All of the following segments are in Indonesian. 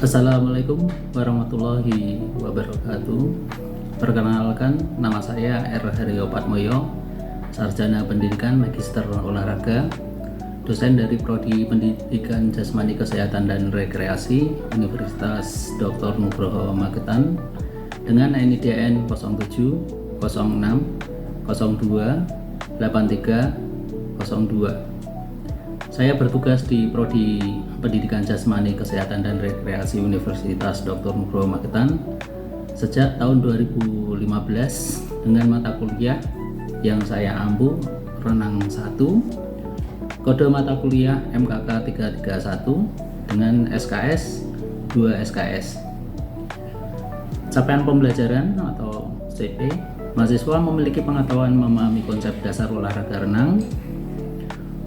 Assalamualaikum warahmatullahi wabarakatuh. Perkenalkan, nama saya R. Haryo Patmoyo, Sarjana Pendidikan Magister Olahraga, dosen dari Prodi Pendidikan Jasmani Kesehatan dan Rekreasi Universitas Dr. Nugroho Magetan dengan NIDN 07 06 02 83 02. Saya bertugas di Prodi Pendidikan Jasmani Kesehatan dan Rekreasi Universitas Dr. Nugroho Magetan sejak tahun 2015 dengan mata kuliah yang saya ampu renang 1, kode mata kuliah MKK 331 dengan SKS 2 SKS. Capaian pembelajaran atau CP, mahasiswa memiliki pengetahuan memahami konsep dasar olahraga renang,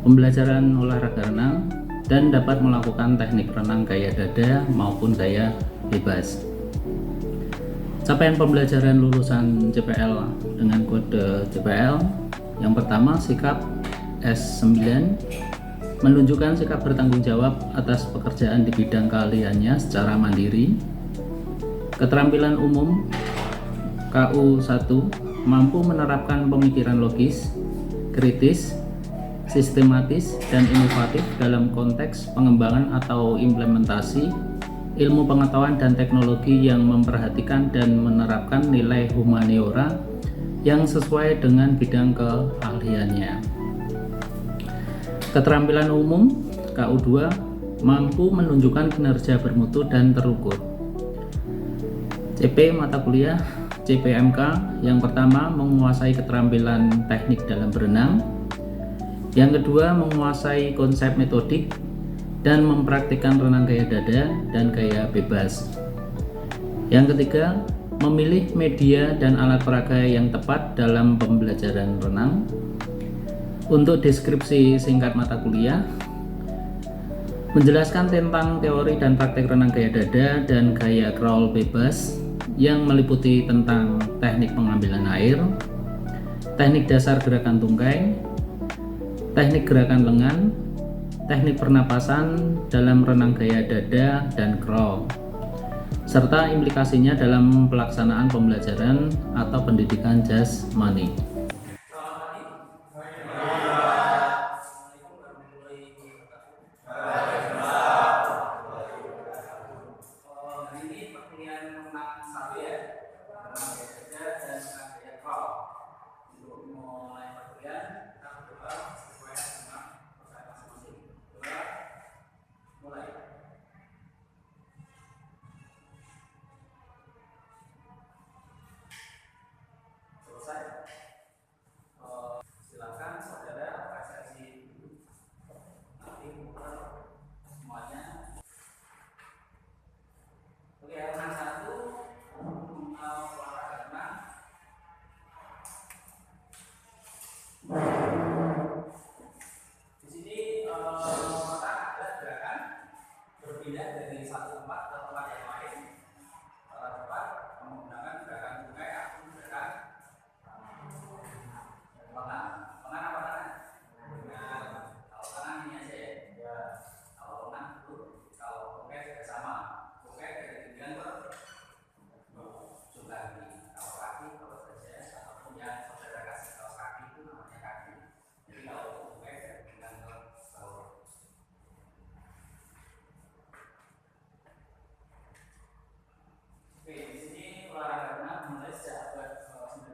pembelajaran olahraga renang, dan dapat melakukan teknik renang gaya dada maupun gaya bebas. Capaian pembelajaran lulusan CPL dengan kode CPL yang pertama, sikap S9, menunjukkan sikap bertanggung jawab atas pekerjaan di bidang keahliannya secara mandiri. Keterampilan umum KU1, mampu menerapkan pemikiran logis, kritis, sistematis, dan inovatif dalam konteks pengembangan atau implementasi ilmu pengetahuan dan teknologi yang memperhatikan dan menerapkan nilai humaniora yang sesuai dengan bidang keahliannya. Keterampilan umum KU2, mampu menunjukkan kinerja bermutu dan terukur. CP mata kuliah CPMK yang pertama, menguasai keterampilan teknik dalam berenang. Yang kedua, menguasai konsep metodik dan mempraktikkan renang gaya dada dan gaya bebas. Yang ketiga, memilih media dan alat peraga yang tepat dalam pembelajaran renang. Untuk deskripsi singkat mata kuliah, menjelaskan tentang teori dan praktek renang gaya dada dan gaya crawl bebas yang meliputi tentang teknik pengambilan air, teknik dasar gerakan tungkai, teknik gerakan lengan, teknik pernapasan dalam renang gaya dada dan crawl, serta implikasinya dalam pelaksanaan pembelajaran atau pendidikan jasmani. Silakan saudara presentasi dulu, nanti muter semuanya. Oke, renang 1 olahraga renang. Di sini kita ada gerakan berpindah dari satu tempat ke tempat yang lain. Secara cepat menggunakan gerakan tungkai atau gerakan lengan. Lengan apa tangan? Lengan. Kalau tangan ini aja ya. Kalau lengan itu, kalau tungkai juga sama. Tungkai dari ketinggian jumlah ini. Kalau kaki, kalau saja ataupun yang saudara kasih kaos kaki itu namanya kaki. Jadi kalau tungkai dari ketinggian ke bawah. Oke, di sini olahraga renang mulai sejak abad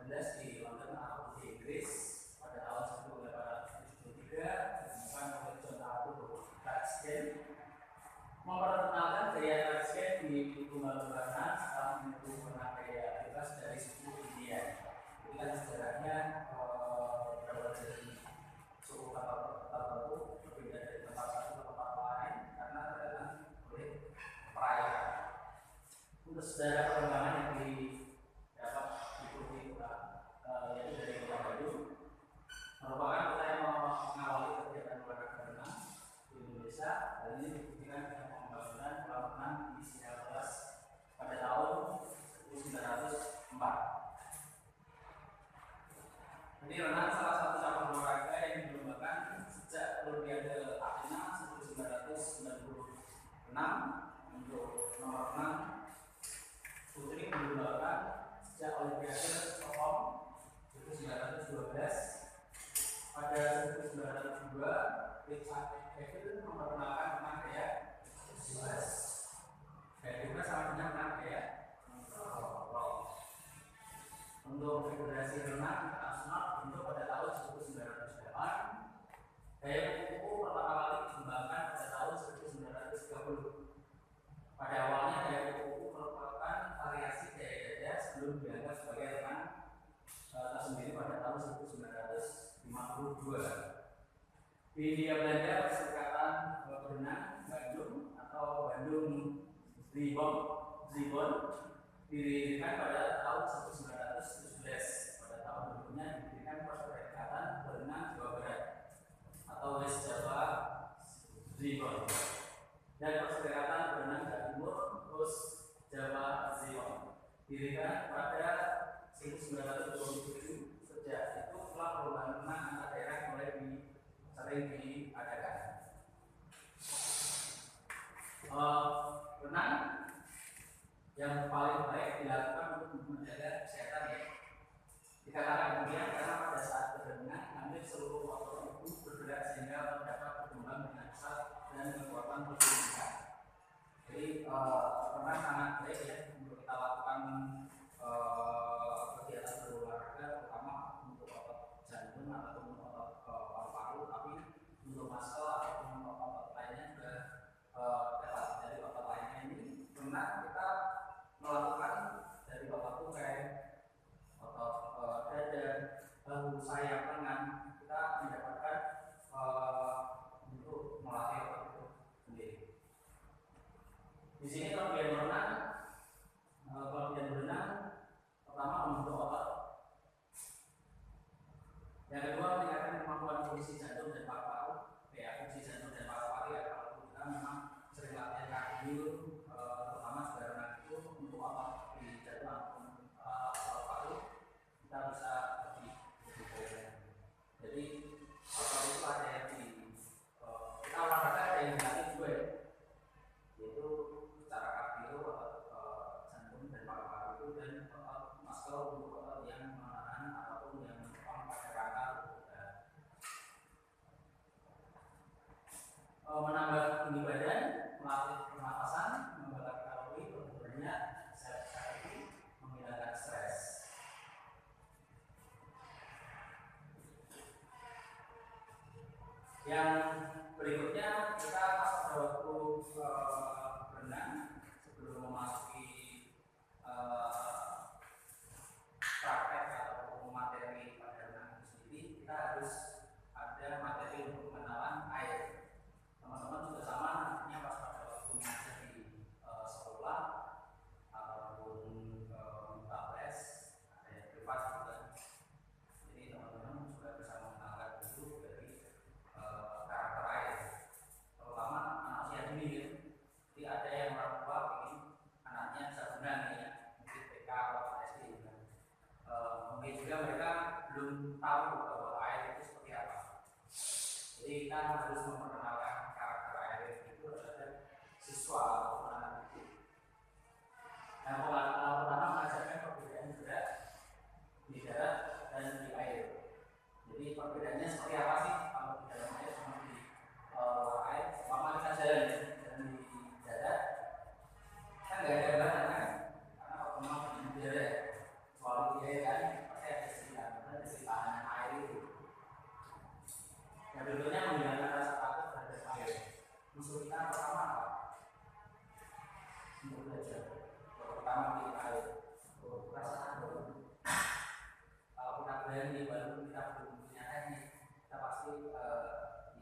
19 di London atau di Inggris pada tahun 1873, ditemukan oleh John Arthur Blackstone. Memperkenalkan gaya Blackstone di tunggal renang setelah menempuh renang gaya bebas dari suku India. Jadi kan sejarahnya berawal dari suku tertentu berbeda dari tempat satu ke tempat lain karena terkadang oleh perairan. Untuk sejarah perkembangan yang dapat diikuti yaitu dari Kota Bandung, merupakan kota yang mengawali kegiatan olahraga renang di Indonesia. Hal ini dibuktikan dengan pembangunan kolam renang di Sinarmas pada tahun 1904. Ini renang salah satu cabang olahraga yang dilombakan sejak Olimpiade Athena 1996 untuk nomor 1902 Richard Evans memperkenalkan tentang gaya bebas. Gaya bebas sama dengan tentang gaya roll. Untuk federasi renang internasional dibentuk pada tahun 1908. Gaya kupu-kupu pertama kali dikembangkan pada tahun 1930. Pada awalnya gaya kupu-kupu merupakan variasi gaya dada sebelum dianggap sebagai renang tersendiri pada tahun 1952. Di Hindia Belanda, Perserikatan Berenang Bandung atau Bandung Zwibon didirikan pada tahun 1917. Pada tahun berikutnya didirikan Perserikatan Berenang Jawa Barat atau West Java Zwibon dan Perserikatan Berenang Jawa Timur West Java Zwibon didirikan pada 1927. Sejak itu telah perubahan renang antar daerah mulai sering diadakan. Renang yang paling baik dilakukan untuk menjaga kesehatan ya. Dikatakan demikian karena pada saat berenang hampir seluruh otot tubuh bergerak sehingga dapat berkembang dengan pesat dan kekuatan berfungsi. Jadi renang sangat baik ya untuk kita lakukan kegiatan berolahraga, terutama untuk otot jantung ataupun otot paru-paru, tapi untuk muscle ataupun otot lainnya juga dapat. Dari otot lainnya ini renang kita melakukan dari otot tungkai, otot dada, bahu, sayap, lengan, kita mendapatkan untuk melatih otot itu sendiri. Di sini kelebihan berenang pertama membentuk otot, yang kedua meningkatkan kemampuan fungsi jantung dan paru-paru. Ya, fungsi jantung dan paru-paru ya, kalau kita memang sering latihan kardio, terutama juga renang itu untuk otot di jantung ataupun paru-paru kita bisa lebih baik. Jadi otot itu ada yang kita olahraga ada yang dilatih juga ya, yaitu secara kardio otot jantung dan paru-paru itu dan otot muscle untuk otot yang menahan ataupun yang menopang pada rangka tubuh. Menambah tinggi badan, melatih pernapasan, membakar kalori, berbanyak self-care, menghilangkan stres. Yang berikutnya kita pada waktu berenang sebelum memasuki praktek atau materi pada renang itu sendiri, kita harus ada materi untuk pengenalan air. Teman-teman juga sama nantinya pas pada waktu mengajar di sekolah ataupun minta les, ada yang privat juga. Jadi teman-teman juga bisa mengenalkan dulu dari karakter air, terutama anak usia dini ya. Jadi ada yang orang tua ingin anaknya bisa berenang ya, mungkin TK atau SD ya. Mungkin juga mereka belum tahu bahwa air itu seperti apa. Jadi kita harus memperkenalkan karakter air itu terhadap siswa atau anak didik. Yang pertama mengajarkan perbedaan berat di darat dan di air. Jadi perbedaannya seperti apa sih kalau di dalam air sama di luar air? Sama kita jalan di darat kan nggak ada bahan kan? Karena kalau memang di darat soal di air kan pasti ada silangan air itu. Yang berikutnya menghilangkan rasa takut terhadap air. Musuh kita pertama apa? Untuk belajar. Pertama di air. Rasa takut. Kalau kita berani baru kita belum punya teknik, kita pasti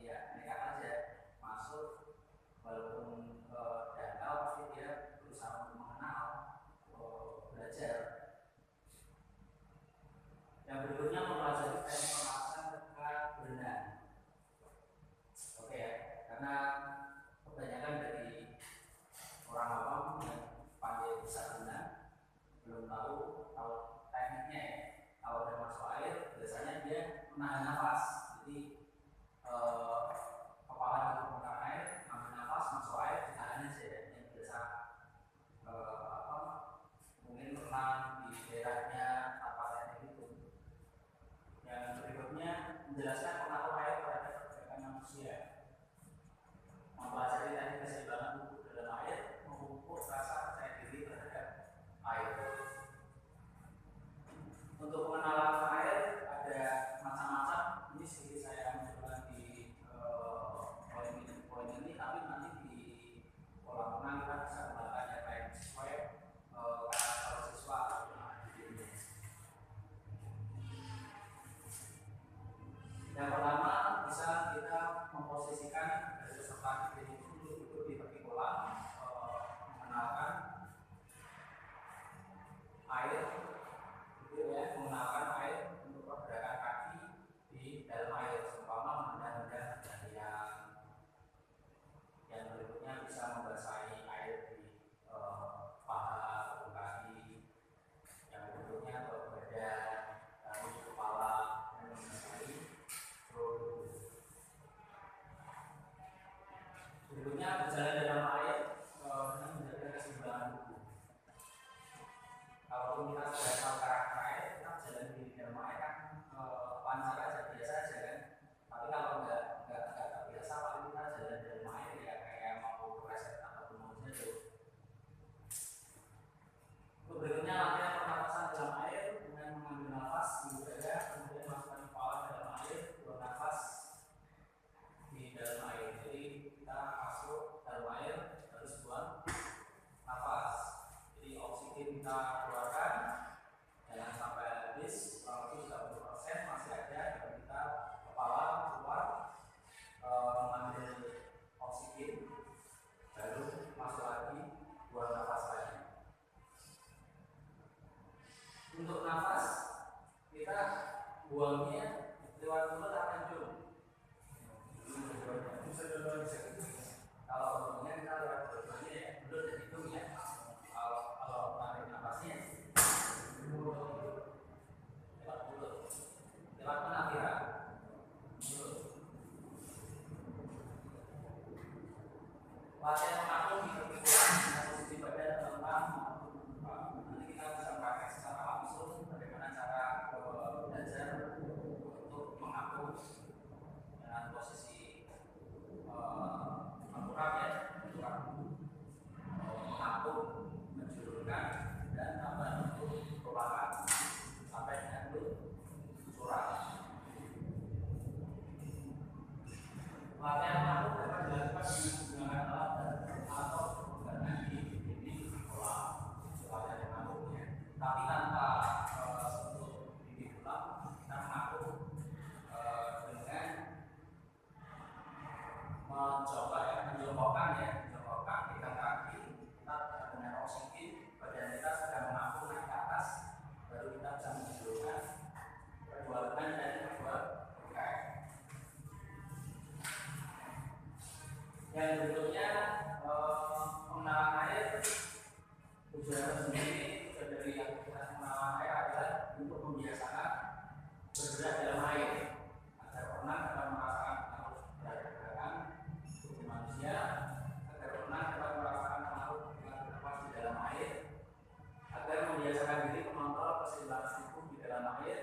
ya nekat aja masuk, walaupun dangkal pasti dia berusaha untuk mengenal, belajar. Yang berikutnya mempelajari teknik pernapasan ketika berenang. Oke ya, karena kebanyakan dari orang awam yang pandai bisa berenang belum tahu tekniknya ya. Kalau udah masuk air, biasanya dia menahan nafas. Jadi kepala di permukaan air, ambil nafas, masuk air, ditahan aja. Yang biasa mungkin renang di daerahnya tanpa teknik itu. Yang berikutnya menjelaskan pengaruh air terhadap Yang pertama bisa kita memposisikan dari peserta didik itu duduk di tepi kolam, mengenalkan air, gitu ya, mengenalkan air untuk pergerakan kaki di dalam air, seumpama menendang-nendang yang berikutnya bisa membasahi air di paha atau kaki, yang berikutnya ke badan, lalu di kepala, dan membasahi perut. Berikutnya berjalan dalam air dengan menjaga keseimbangan tubuh. Kalau kita sudah tahu karakter air, kita jalan di dalam air kan lancar aja, biasa aja kan. Tapi kalau nggak biasa, paling kita jalan di dalam air ya kayak mau kereset ataupun mau jatuh. Berikutnya latihan pernapasan dalam air dengan mengambil nafas di udara, kemudian masukkan kepala ke dalam air, buang nafas di dalam air. Jadi kita masuk dalam air harus buang nafas. Jadi oksigen kita keluarkan jangan sampai habis, kalau itu 30% masih ada, dan kita kepala keluar mengambil oksigen, baru masuk lagi buang nafas lagi. Untuk nafas kita buangnya lewat mulut atau hidung. Kalau buangnya kita lewat dua-duanya ya, mulut dan hidung ya. Kalau tarik nafasnya mulut, lewat mulut, lewat mana kira? Mulut. Latihan mengatur di tepi kolam dengan posisi badan terlentang. Nanti kita bisa praktek secara langsung bagaimana cara belajar untuk mengatur dengan posisi akurat ya, mengatur, menjulurkan, dan tambah untuk perlahan sampai dengan surat. Latihan mengatur dapat dilakukan dengan menggunakan alat atau penggunaan di kolam. Latihan mengaturnya, tapi tanpa sentuh bibir kolam, kita mengatur dengan menjongkokkan pegang kaki, kita dengan oksigen, badan kita sedang mengatur naik ke atas, baru kita bisa menjulurkan kedua lengan dan kedua kaki. Yang berikutnya pengenalan air. Tujuan tersendiri dari aktivitas pengenalan air adalah untuk membiasakan bergerak dalam air agar pernah dapat merasakan pengaruh pergerakan tubuh manusia, agar pernah dapat merasakan pengaruh nafas di dalam air, agar membiasakan diri mengontrol keseimbangan tubuh di dalam air,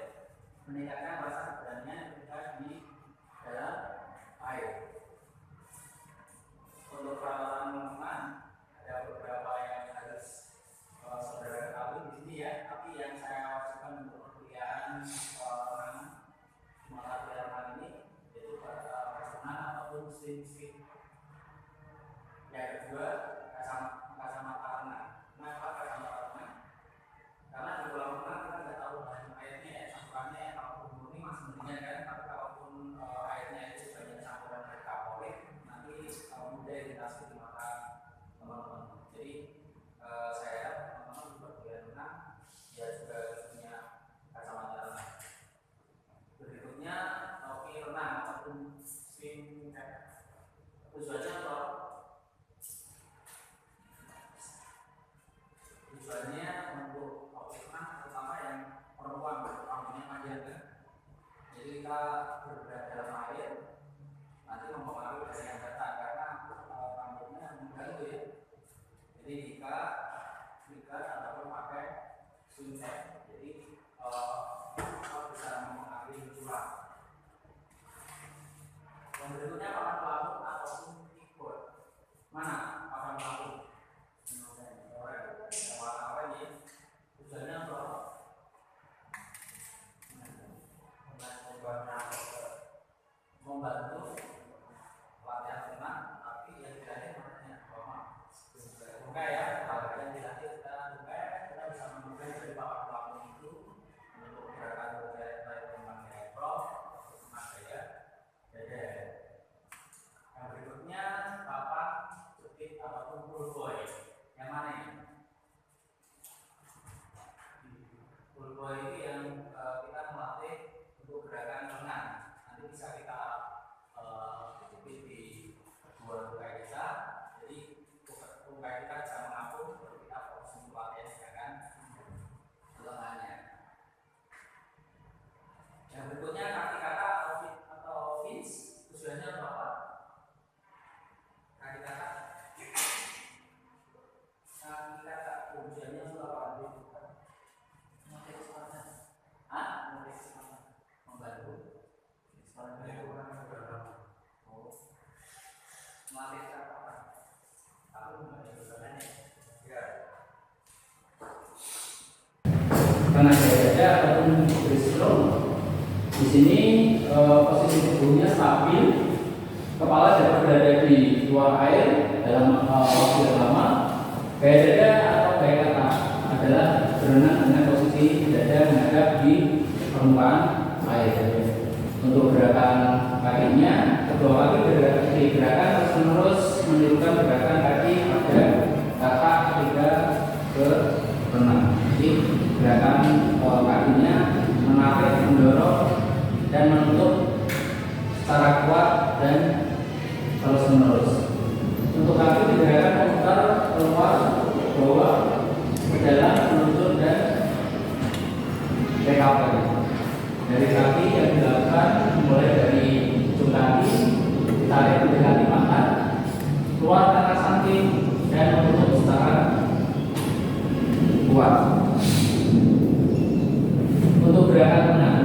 meningkatkan rasa keberanian ketika di dalam air. Untuk peralatan teman-teman ada beberapa yang harus saudara ketahui di sini ya, tapi yang saya wajibkan untuk perkuliahan mata kuliah kali ini yaitu personal ataupun swim. Yang kedua kacamata renang. Kenapa kacamata renang? Karena di kolam renang kita nggak tahu bahan airnya ya, campurannya ya, kalau murni masih mendingan kan, tapi kalaupun airnya itu banyak campuran alkoholik, nanti mudah iritasi di mata teman-teman. Jadi saya harap teman-teman di perkuliahan renang ya juga punya kacamata renang. Berikutnya topi renang ataupun swim cap. Tujuannya apa? Tujuannya untuk topi renang terutama yang perempuan, rambutnya panjang kan. Jadi kita bergerak dalam air nanti mempengaruhi dari yang datang karena rambutnya mengganggu ya. Jadi jika ataupun pakai swim cap, jadi bisa mempengaruhi curah. Yang berikutnya papan pelampung ataupun kickboard. Mana papan pelampung? Yang warna oranye Karena dada ataupun beristirahat. Di sini posisi tubuhnya stabil, kepala dapat berada di luar air dalam waktu yang lama. Gaya dada atau gaya kata adalah berenang dengan posisi dada menghadap di permukaan air. Untuk gerakan kakinya, kedua kaki digerakkan terus-menerus menirukan gerakan kaki pada kakak ketika berenang. Jadi gerakan kakinya menarik, mendorong, dan menutup secara kuat dan terus-menerus. Untuk kaki digerakkan memutar keluar, bawah, ke dalam, menutup, dan backup lagi. Dari kaki yang dilakukan mulai dari ujung kaki, ditarik ke kaki pangkat, keluar ke samping, dan menutup secara kuat. Untuk gerakan tengah,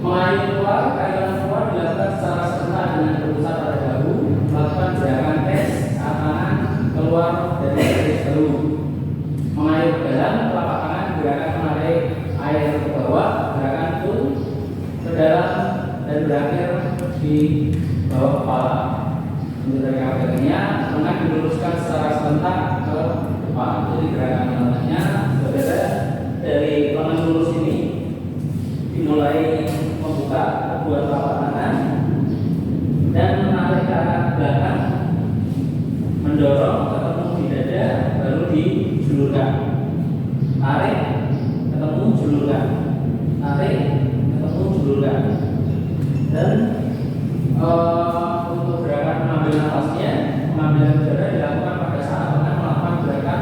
mengayun keluar, kayunan keluar dilakukan secara serentak dengan berpusat pada bahu, melakukan gerakan tes saat tangan keluar dari garis bahu. Mengayun ke dalam, telapak tangan gerakan menarik air ke bawah, gerakan pull ke dalam dan berakhir di bawah kepala. Untuk gerakan kakinya, lengan diluruskan secara serentak ke depan. Jadi gerakan lengannya berbeda. Dari lengan lurus ini dimulai membuka kedua telapak tangan dan menarik ke arah belakang, mendorong ketemu di dada, baru dijulurkan. Tarik, ketemu, julurkan. Tarik, ketemu, julurkan. Dan untuk gerakan mengambil nafasnya, pengambilan udara dilakukan pada saat lengan melakukan gerakan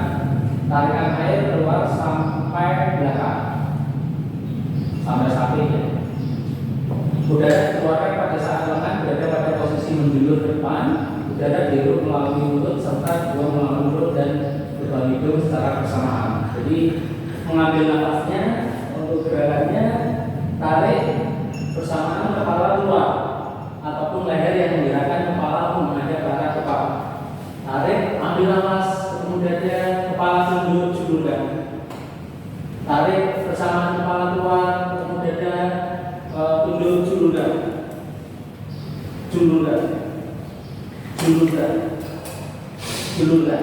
tarikan air keluar sampai belakang, sampai samping. Udara dikeluarkan pada saat lengan berada pada posisi menjulur depan. Udara dihirup melalui mulut serta buang melalui mulut dan lubang hidung secara bersamaan. Jadi mengambil nafasnya untuk gerakannya tarik bersamaan kepala keluar ataupun leher yang menggerakkan kepala menghadap ke arah kepala. Tarik, ambil nafas, kemudian kepala tunduk, julurkan. Tarik bersamaan kepala keluar, kemudian tunduk, julurkan. Julurkan. Julurkan. Julurkan.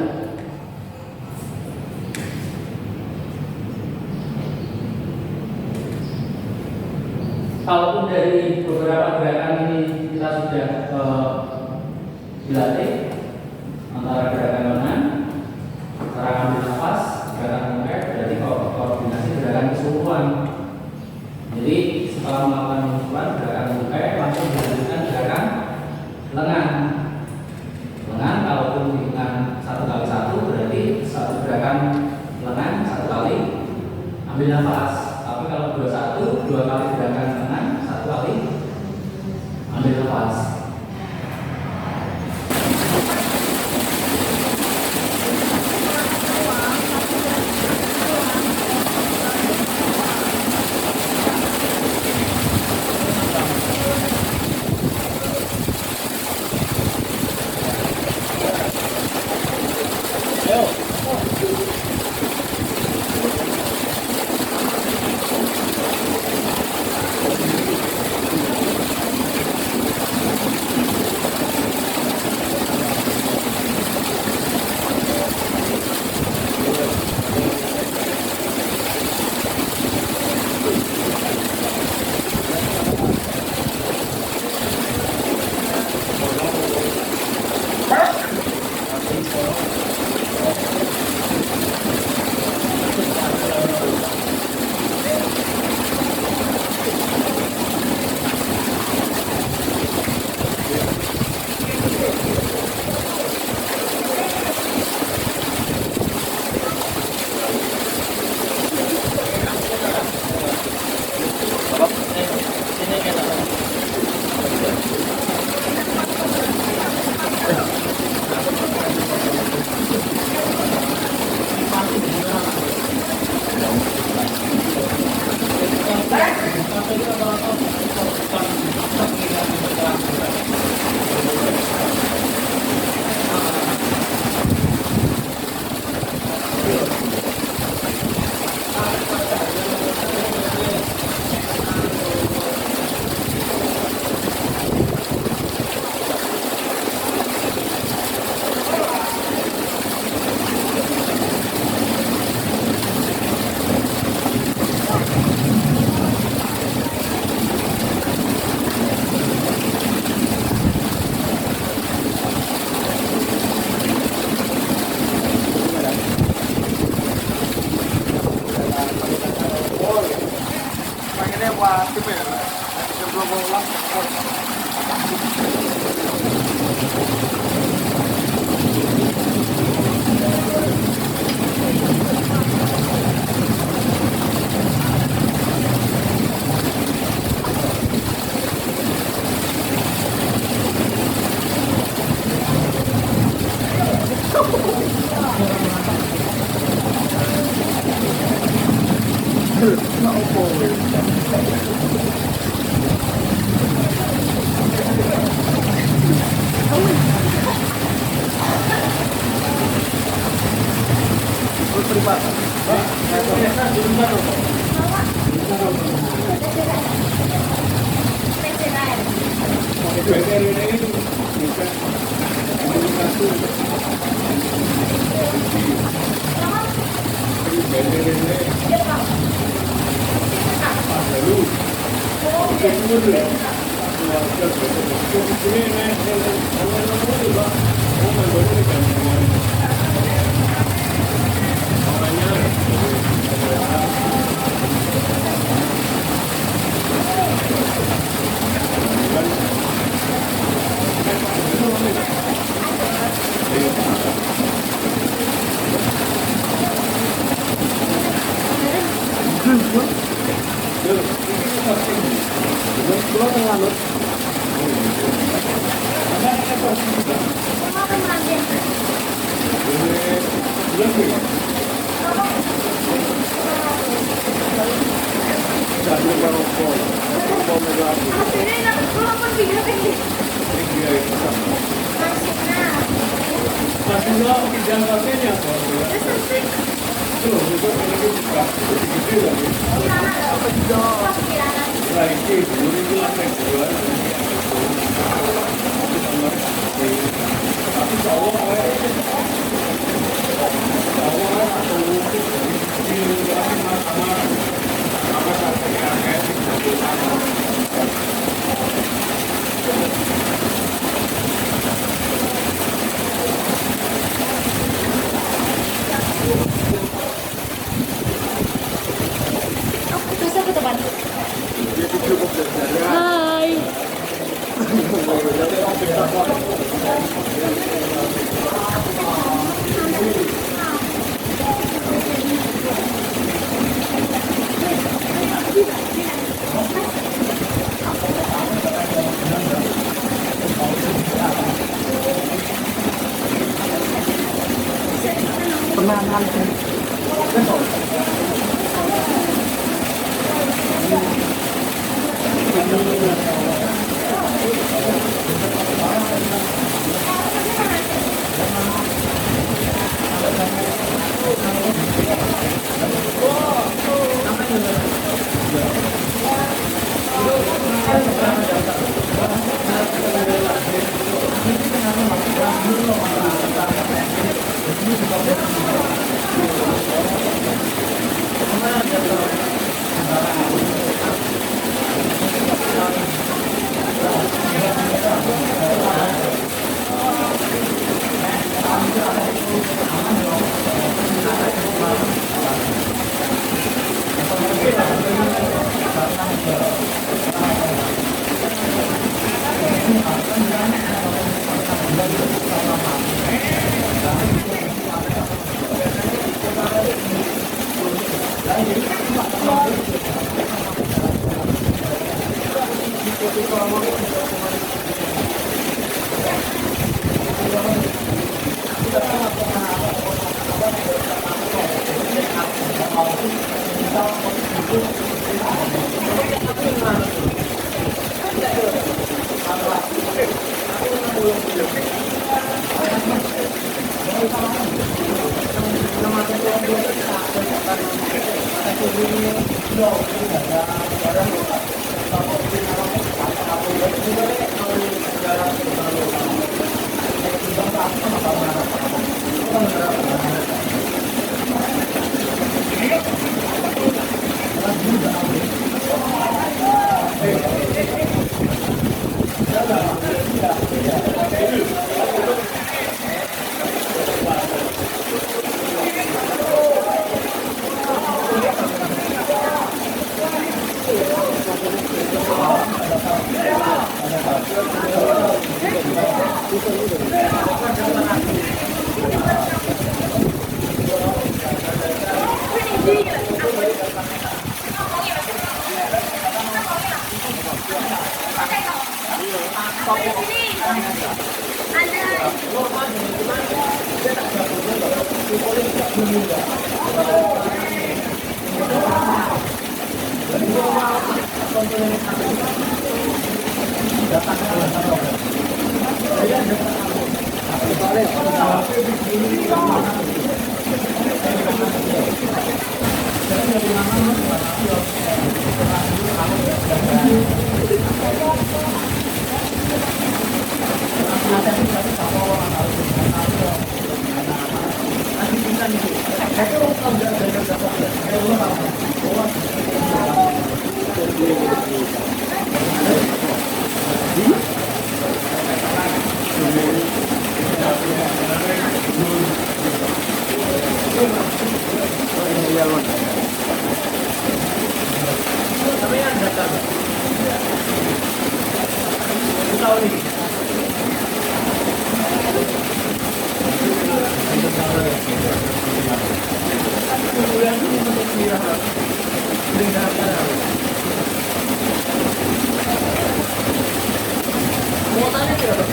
Kalaupun dari beberapa gerakan ini kita sudah dilatih, antara gerakan lengan, cara ambil nafas, gerakan mengangkat, berarti koordinasi gerakan keseluruhan. Jadi setelah melakukan keseluruhan gerakan mengangkat, langsung dilanjutkan gerakan lengan. Lengan kalaupun dengan 1x1 berarti satu gerakan lengan 1 kali ambil nafas. Tapi kalau 2-1, 2 kali gerakan lengan 1 kali Mau tanya kira